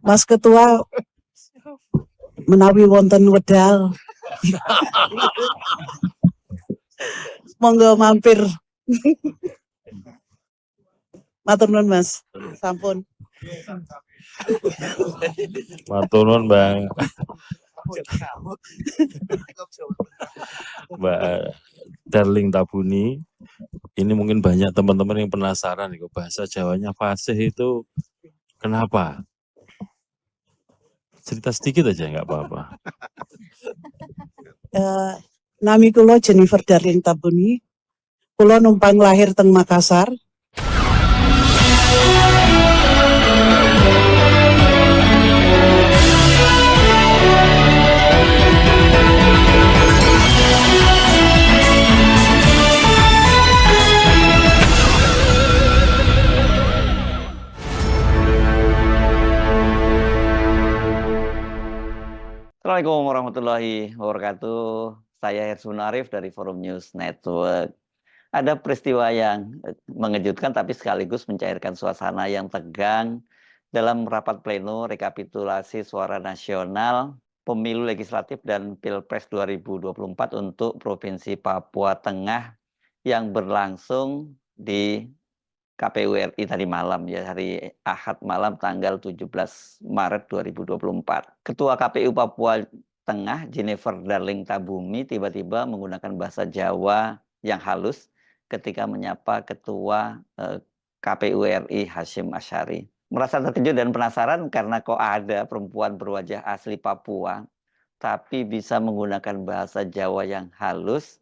Mas Ketua menawi wonten wedal. Monggo mampir. Matur nuwun Mas. Sampun. Matur nuwun Bang. Mbak Darling Tabuni, ini mungkin banyak teman-teman yang penasaran nih, bahasa Jawanya fasih itu kenapa? Cerita sedikit aja nggak apa-apa. Nami kula Jennifer Darling Tabuni. Kula numpang lahir teng Makassar. Assalamualaikum warahmatullahi wabarakatuh. Saya Hersun Arif dari Forum News Network. Ada peristiwa yang mengejutkan tapi sekaligus mencairkan suasana yang tegang dalam rapat pleno rekapitulasi suara nasional pemilu legislatif dan Pilpres 2024 untuk Provinsi Papua Tengah yang berlangsung di KPU RI tadi malam, ya, hari Ahad malam tanggal 17 Maret 2024. Ketua KPU Papua Tengah, Jennifer Darling Tabuni, tiba-tiba menggunakan bahasa Jawa yang halus ketika menyapa Ketua KPU RI Hasyim Asyari. Merasa terkejut dan penasaran karena kok ada perempuan berwajah asli Papua, tapi bisa menggunakan bahasa Jawa yang halus.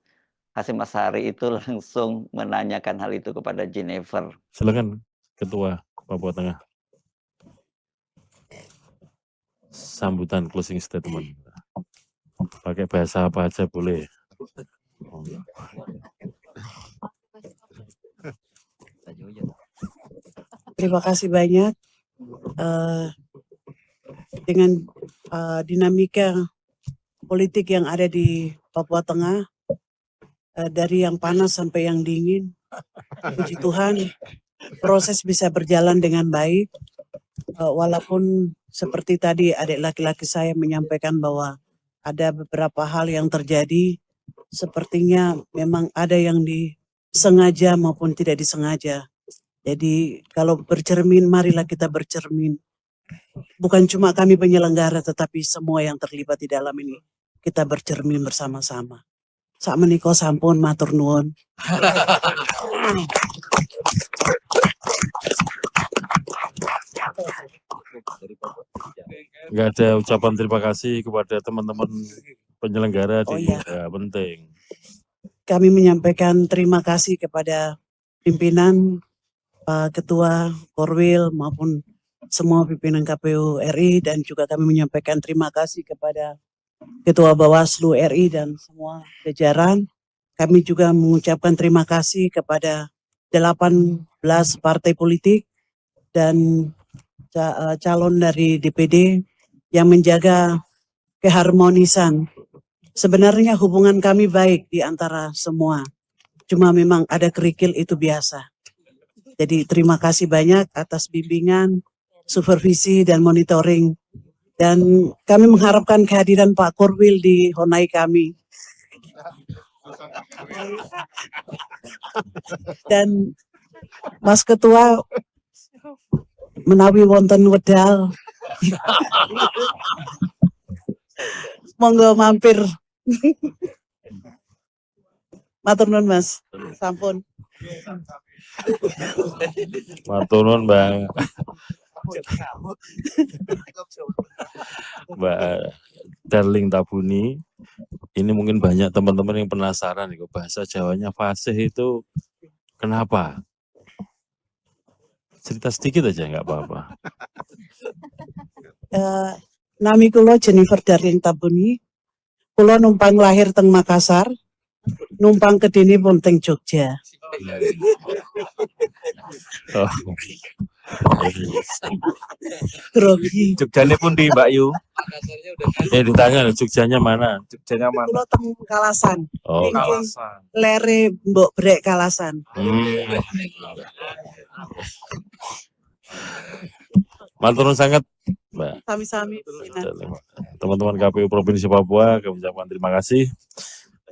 Hasyim Asyari itu langsung menanyakan hal itu kepada Jennifer. Silakan Ketua Papua Tengah. Sambutan closing statement. Pakai bahasa apa aja boleh. Terima kasih banyak. Dengan dinamika politik yang ada di Papua Tengah, dari yang panas sampai yang dingin, puji Tuhan proses bisa berjalan dengan baik. Walaupun seperti tadi adik laki-laki saya menyampaikan bahwa ada beberapa hal yang terjadi, sepertinya memang ada yang disengaja maupun tidak disengaja. Jadi kalau bercermin, marilah kita bercermin. Bukan cuma kami penyelenggara, tetapi semua yang terlibat di dalam ini. Kita bercermin bersama-sama. Sak menika sampun matur nuwun. Nggak ada ucapan terima kasih kepada teman-teman penyelenggara di iya. Ya, penting. Kami menyampaikan terima kasih kepada pimpinan, Pak Ketua Korwil maupun semua pimpinan KPU RI, dan juga kami menyampaikan terima kasih kepada Ketua Bawaslu RI dan semua jajaran. Kami juga mengucapkan terima kasih kepada 18 partai politik dan calon dari DPD yang menjaga keharmonisan. Sebenarnya hubungan kami baik di antara semua. Cuma memang ada kerikil, itu biasa. Jadi terima kasih banyak atas bimbingan, supervisi dan monitoring. Dan kami mengharapkan kehadiran Pak Korwil di Honai kami. Dan Mas Ketua menawi wonten wedal. Monggo mampir. Matur nuwun Mas. Sampun. Matur nuwun Bang. Mbak Darling Tabuni, ini mungkin banyak teman-teman yang penasaran nih, bahasa Jawanya fasih itu kenapa? Cerita sedikit aja nggak apa-apa. Nami kula Jennifer Darling Tabuni. Kula numpang lahir teng Makassar, numpang kedene pun teng Jogja. Oh. Grogi. Jogjanya pun di Mbak Yu. Ditanya Jogjanya mana? Jogjanya mana? Kula teng Kalasan. Oh, Kalasan. Lere Mbok Brek Kalasan. Matur nuwun sangat, Mbak. Sami-sami pimpinan. Teman-teman KPU Provinsi Papua, kami ucapkan terima kasih.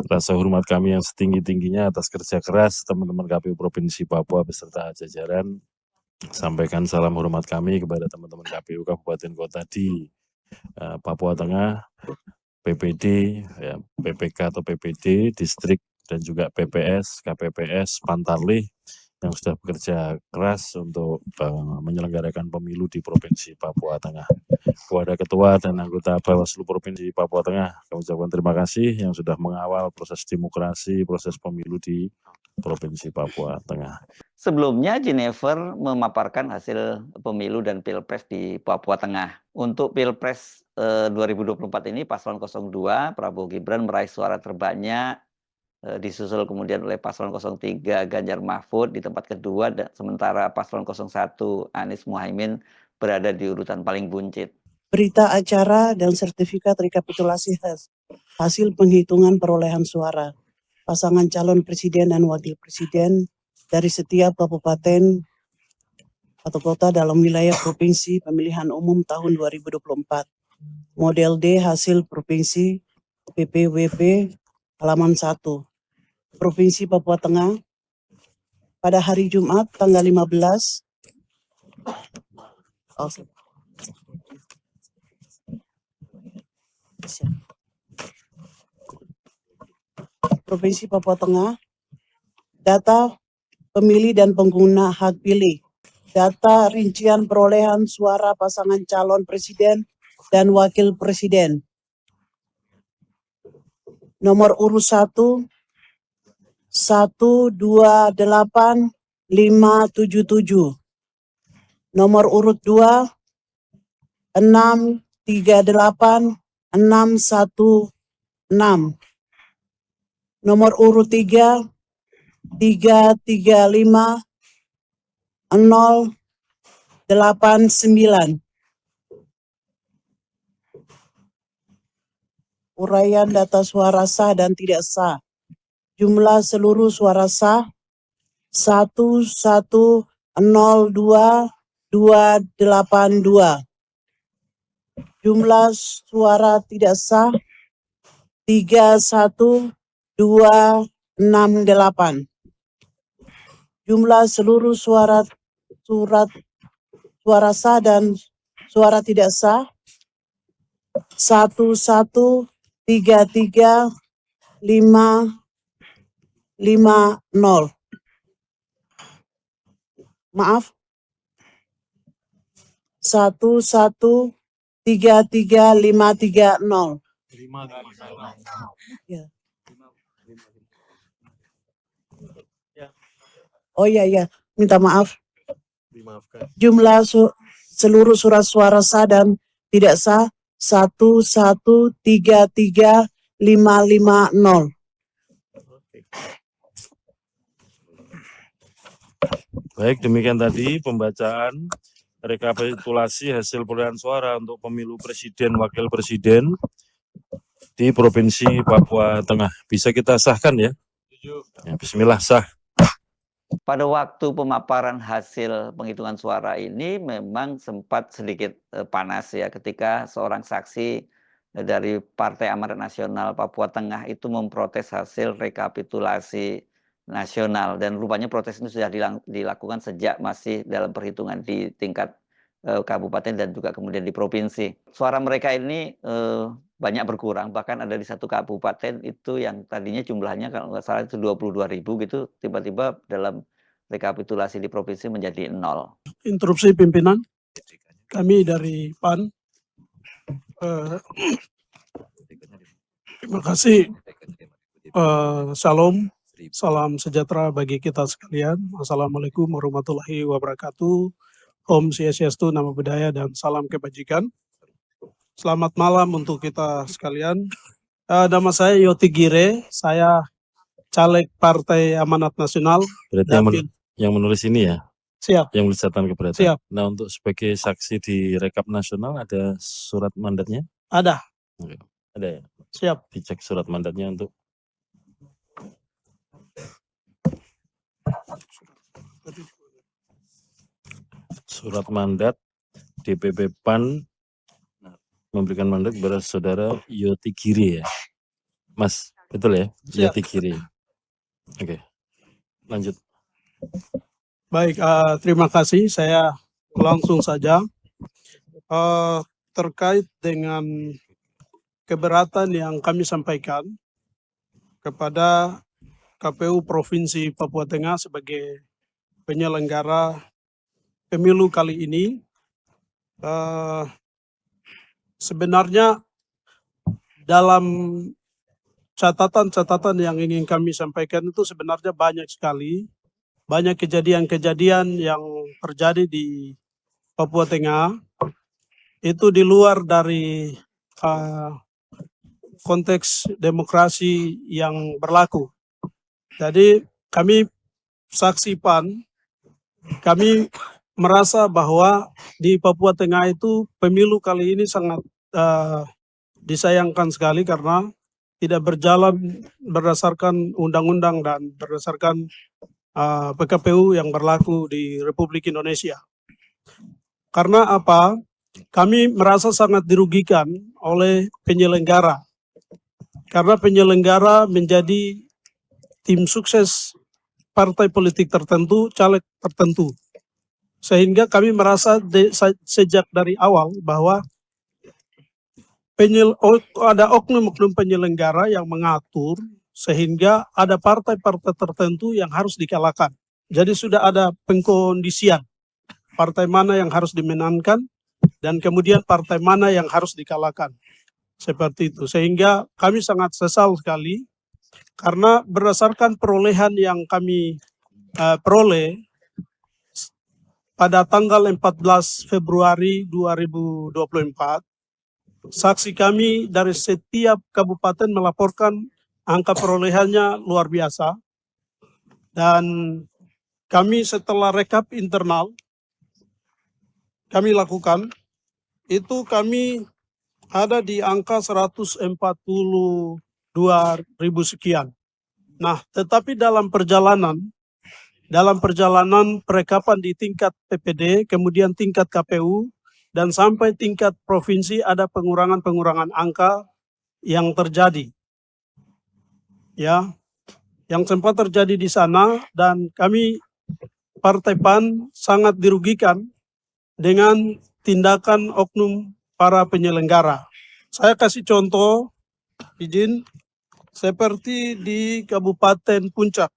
Rasa hormat kami yang setinggi-tingginya atas kerja keras teman-teman KPU Provinsi Papua beserta jajaran. Sampaikan salam hormat kami kepada teman-teman KPU Kabupaten Kota di Papua Tengah, PPD, ya, PPK atau PPD, distrik, dan juga PPS, KPPS, Pantarlih, yang sudah bekerja keras untuk menyelenggarakan pemilu di Provinsi Papua Tengah. Kepada Ketua dan anggota Bawaslu Provinsi Papua Tengah, kami ucapkan terima kasih yang sudah mengawal proses demokrasi, proses pemilu di Provinsi Papua Tengah. Sebelumnya Jennifer memaparkan hasil pemilu dan Pilpres di Papua Tengah. Untuk Pilpres 2024 ini paslon 02 Prabowo Gibran meraih suara terbanyak, disusul kemudian oleh paslon 03 Ganjar Mahfud di tempat kedua, sementara paslon 01 Anies Muhaimin berada di urutan paling buncit. Berita acara dan sertifikat rekapitulasi hasil penghitungan perolehan suara pasangan calon presiden dan wakil presiden dari setiap kabupaten atau kota dalam wilayah provinsi pemilihan umum tahun 2024. Model D hasil provinsi PPWP halaman 1. Provinsi Papua Tengah pada hari Jumat tanggal 15 Provinsi Papua Tengah, data pemilih dan pengguna hak pilih, data rincian perolehan suara pasangan calon presiden dan wakil presiden. Nomor urut 1, 128577. Nomor urut 2, 638616. Nomor urut 3, 335089. Uraian data suara sah dan tidak sah. Jumlah seluruh suara sah 1102282. Jumlah suara tidak sah 31268. Jumlah seluruh suara sah dan suara tidak sah 1133550. Maaf. 1133530. Ya. Oh ya, minta maaf. Jumlah seluruh surat suara sah dan tidak sah 1133550. Baik, demikian tadi pembacaan rekapitulasi hasil perolehan suara untuk pemilu presiden wakil presiden di Provinsi Papua Tengah. Bisa kita sahkan ya? Ya, bismillah, sah. Pada waktu pemaparan hasil penghitungan suara ini memang sempat sedikit panas ya ketika seorang saksi dari Partai Amanat Nasional Papua Tengah itu memprotes hasil rekapitulasi nasional, dan rupanya protes ini sudah dilakukan sejak masih dalam perhitungan di tingkat kabupaten dan juga kemudian di provinsi. Suara mereka ini banyak berkurang, bahkan ada di satu kabupaten itu yang tadinya jumlahnya kalau nggak salah itu 22.000 gitu, tiba-tiba dalam rekapitulasi di provinsi menjadi 0. Interupsi pimpinan, kami dari PAN, terima kasih, salam sejahtera bagi kita sekalian. Assalamualaikum warahmatullahi wabarakatuh. Om Swastiastu, Namo Buddhaya, dan salam kebajikan. Selamat malam untuk kita sekalian. Nama saya Yoti Gire, saya caleg Partai Amanat Nasional. Berarti yang menulis ini ya? Siap. Yang menulis catatan keberatan? Siap. Nah, untuk sebagai saksi di rekap nasional ada surat mandatnya? Ada. Oke. Ada ya? Siap. Dicek surat mandatnya untuk surat mandat DPP PAN memberikan mandat kepada saudara Yoti Giri ya, Mas, betul ya? Siap. Yoti Giri. Oke, lanjut. Baik, terima kasih. Saya langsung saja terkait dengan keberatan yang kami sampaikan kepada KPU Provinsi Papua Tengah sebagai penyelenggara pemilu kali ini. Sebenarnya dalam catatan-catatan yang ingin kami sampaikan itu sebenarnya banyak sekali. Banyak kejadian-kejadian yang terjadi di Papua Tengah itu di luar dari konteks demokrasi yang berlaku. Jadi kami saksi PAN, kami merasa bahwa di Papua Tengah itu pemilu kali ini sangat disayangkan sekali karena tidak berjalan berdasarkan undang-undang dan berdasarkan PKPU yang berlaku di Republik Indonesia. Karena apa? Kami merasa sangat dirugikan oleh penyelenggara. Karena penyelenggara menjadi tim sukses partai politik tertentu, caleg tertentu. Sehingga kami merasa sejak dari awal bahwa ada oknum-oknum penyelenggara yang mengatur sehingga ada partai-partai tertentu yang harus dikalahkan. Jadi sudah ada pengkondisian partai mana yang harus dimenangkan dan kemudian partai mana yang harus dikalahkan. Seperti itu. Sehingga kami sangat sesal sekali karena berdasarkan perolehan yang kami peroleh pada tanggal 14 Februari 2024, saksi kami dari setiap kabupaten melaporkan angka perolehannya luar biasa. Dan kami setelah rekap internal kami lakukan, itu kami ada di angka 142.000 sekian. Nah, tetapi dalam perjalanan perekapan di tingkat PPD, kemudian tingkat KPU, dan sampai tingkat provinsi ada pengurangan angka yang terjadi. Ya, yang sempat terjadi di sana, dan kami Partai PAN sangat dirugikan dengan tindakan oknum para penyelenggara. Saya kasih contoh, izin, seperti di Kabupaten Puncak.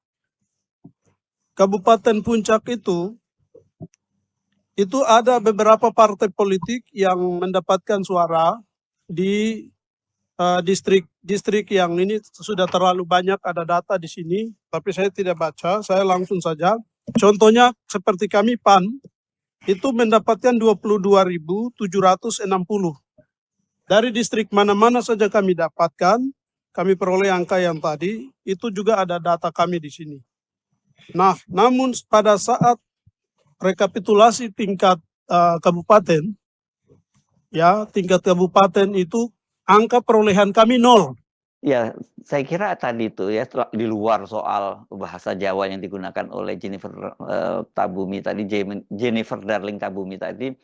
Kabupaten Puncak itu ada beberapa partai politik yang mendapatkan suara di distrik yang ini sudah terlalu banyak, ada data di sini, tapi saya tidak baca, saya langsung saja. Contohnya seperti kami PAN, itu mendapatkan 22.760. Dari distrik mana-mana saja kami dapatkan, kami peroleh angka yang tadi, itu juga ada data kami di sini. Nah, namun pada saat rekapitulasi tingkat kabupaten, ya tingkat kabupaten itu angka perolehan kami 0. Ya, saya kira tadi itu ya di luar soal bahasa Jawa yang digunakan oleh Jennifer Tabumi tadi, Jennifer Darling Tabumi tadi,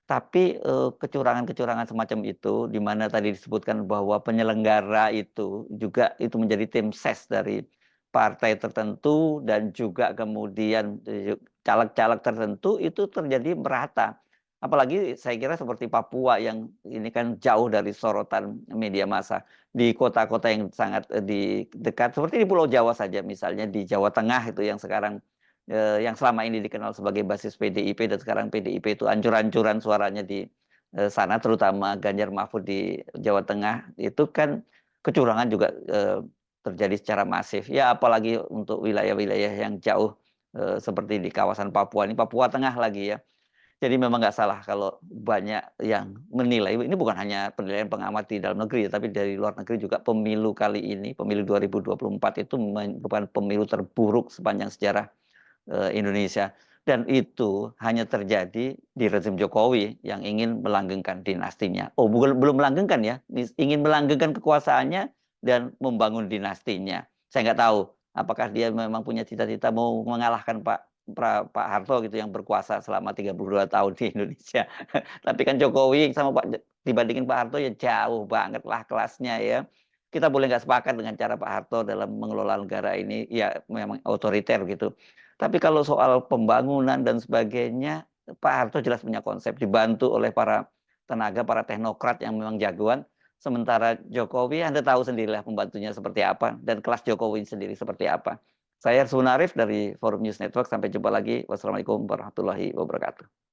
tapi kecurangan-kecurangan semacam itu, di mana tadi disebutkan bahwa penyelenggara itu juga itu menjadi tim ses dari partai tertentu dan juga kemudian caleg-caleg tertentu itu terjadi merata. Apalagi saya kira seperti Papua yang ini kan jauh dari sorotan media massa. Di kota-kota yang sangat dekat, seperti di Pulau Jawa saja misalnya, di Jawa Tengah itu yang sekarang yang selama ini dikenal sebagai basis PDIP, dan sekarang PDIP itu ancur-ancuran suaranya di sana, terutama Ganjar Mahfud di Jawa Tengah, itu kan kecurangan juga terjadi secara masif. Ya apalagi untuk wilayah-wilayah yang jauh seperti di kawasan Papua, ini Papua Tengah lagi ya. Jadi memang nggak salah kalau banyak yang menilai, ini bukan hanya penilaian pengamat di dalam negeri, tapi dari luar negeri juga, pemilu kali ini, pemilu 2024 itu merupakan pemilu terburuk sepanjang sejarah Indonesia. Dan itu hanya terjadi di rezim Jokowi yang ingin melanggengkan dinastinya. Oh, belum melanggengkan ya, ingin melanggengkan kekuasaannya dan membangun dinastinya. Saya nggak tahu apakah dia memang punya cita-cita mau mengalahkan Pak Pak Harto gitu yang berkuasa selama 32 tahun di Indonesia. Tapi kan Jokowi sama dibandingin Pak Harto ya jauh banget lah kelasnya ya. Kita boleh nggak sepakat dengan cara Pak Harto dalam mengelola negara ini, ya memang otoriter gitu. Tapi kalau soal pembangunan dan sebagainya, Pak Harto jelas punya konsep, dibantu oleh para tenaga, para teknokrat yang memang jagoan. Sementara Jokowi, Anda tahu sendirilah pembantunya seperti apa, dan kelas Jokowi sendiri seperti apa. Saya Arsul Arif dari Forum News Network. Sampai jumpa lagi. Wassalamualaikum warahmatullahi wabarakatuh.